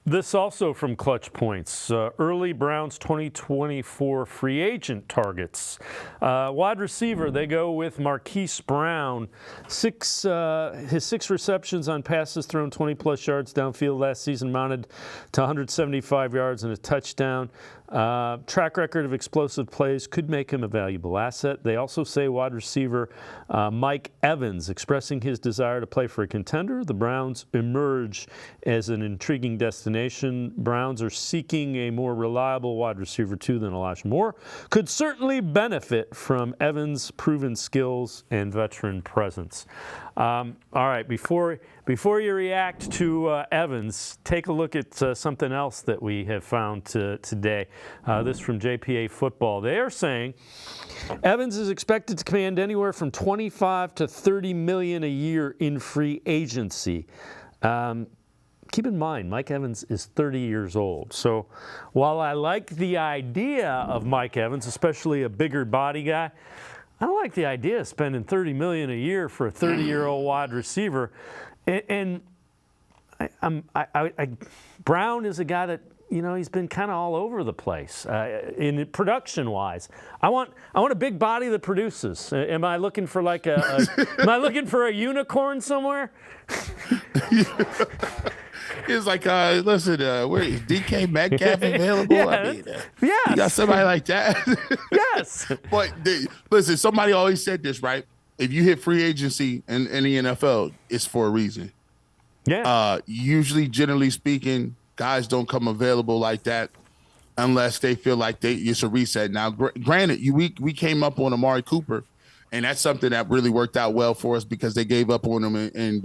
This also from Clutch Points. Early Browns 2024 free agent targets. Wide receiver, they go with Marquise Brown. His 6 receptions on passes thrown 20-plus yards downfield last season amounted to 175 yards and a touchdown. Track record of explosive plays could make him a valuable asset. They also say wide receiver Mike Evans expressing his desire to play for a contender. The Browns emerge as an intriguing destination. Browns are seeking a more reliable wide receiver too than Elijah Moore. Could certainly benefit from Evans' proven skills and veteran presence. All right, before you react to Evans, take a look at something else that we have found today. This from JPA Football. They are saying Evans is expected to command anywhere from $25 to $30 million a year in free agency. Keep in mind, Mike Evans is 30 years old. So while I like the idea of Mike Evans, especially a bigger body guy, I don't like the idea of spending $30 million a year for a 30-year-old wide receiver. And Brown is a guy that, you know, he's been kind of all over the place in production-wise. I want a big body that produces. Am I looking for like am I looking for a unicorn somewhere? It's like, listen, where is DK Metcalf available? Yeah, I mean, yes. You got somebody like that? Yes. But listen, somebody always said this, right? If you hit free agency in the NFL, it's for a reason. Yeah. Usually, generally speaking, guys don't come available like that unless they feel like it's a reset. Now, granted, we came up on Amari Cooper, and that's something that really worked out well for us because they gave up on him in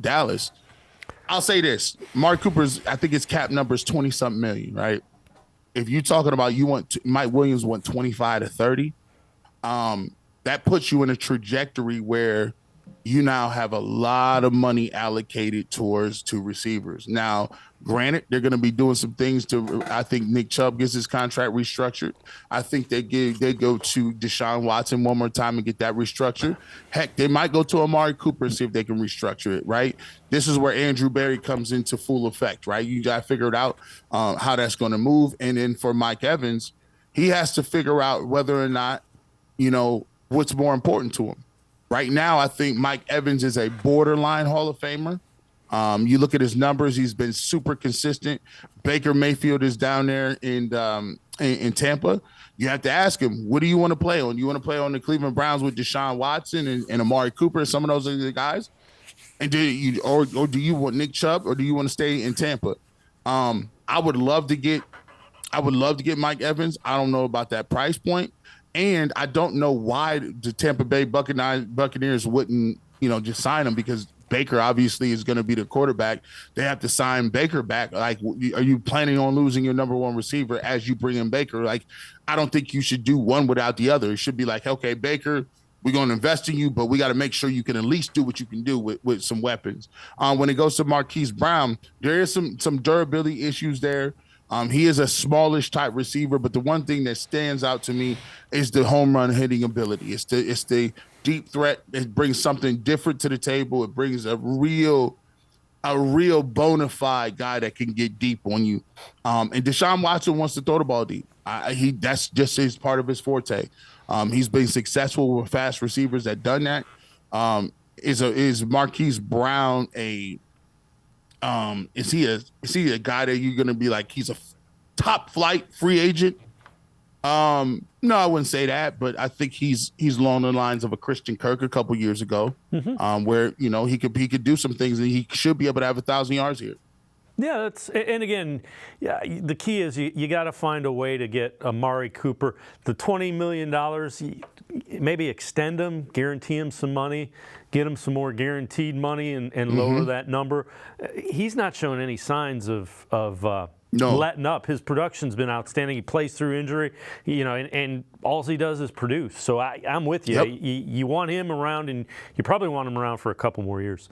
Dallas. I'll say this: Mark Cooper's, I think his cap number is 20-something million, right? If you're talking about Mike Williams want 25 to 30, that puts you in a trajectory where you now have a lot of money allocated to receivers. Now, granted, they're going to be doing some things I think Nick Chubb gets his contract restructured. I think they go to Deshaun Watson one more time and get that restructured. Heck, they might go to Amari Cooper and see if they can restructure it, right? This is where Andrew Berry comes into full effect, right? You got to figure it out how that's going to move. And then for Mike Evans, he has to figure out whether or not, what's more important to him. Right now, I think Mike Evans is a borderline Hall of Famer. You look at his numbers; he's been super consistent. Baker Mayfield is down there in Tampa. You have to ask him, what do you want to play on? You want to play on the Cleveland Browns with Deshaun Watson and Amari Cooper? Some of those are the guys. And do you want Nick Chubb, or do you want to stay in Tampa? I would love to get Mike Evans. I don't know about that price point. And I don't know why the Tampa Bay Buccaneers wouldn't, just sign him, because Baker obviously is going to be the quarterback. They have to sign Baker back. Like, are you planning on losing your number one receiver as you bring in Baker? Like, I don't think you should do one without the other. It should be like, okay, Baker, we're going to invest in you, but we got to make sure you can at least do what you can do with some weapons. When it goes to Marquise Brown, there is some durability issues there. He is a smallish type receiver, but the one thing that stands out to me is the home run hitting ability. It's the deep threat. It brings something different to the table. It brings a real bona fide guy that can get deep on you. And Deshaun Watson wants to throw the ball deep. That's just his part of his forte. He's been successful with fast receivers that done that. Is Marquise Brown is he a guy that you're going to be like, he's a top flight free agent? No, I wouldn't say that, but I think he's along the lines of a Christian Kirk a couple years ago, where, he could do some things, and he should be able to have 1,000 yards here. Yeah, and again, the key is you got to find a way to get Amari Cooper. The $20 million, maybe extend him, guarantee him some money, get him some more guaranteed money, and lower that number. He's not showing any signs of letting up. His production's been outstanding. He plays through injury, and all he does is produce. So I'm with you. Yep. You want him around, and you probably want him around for a couple more years.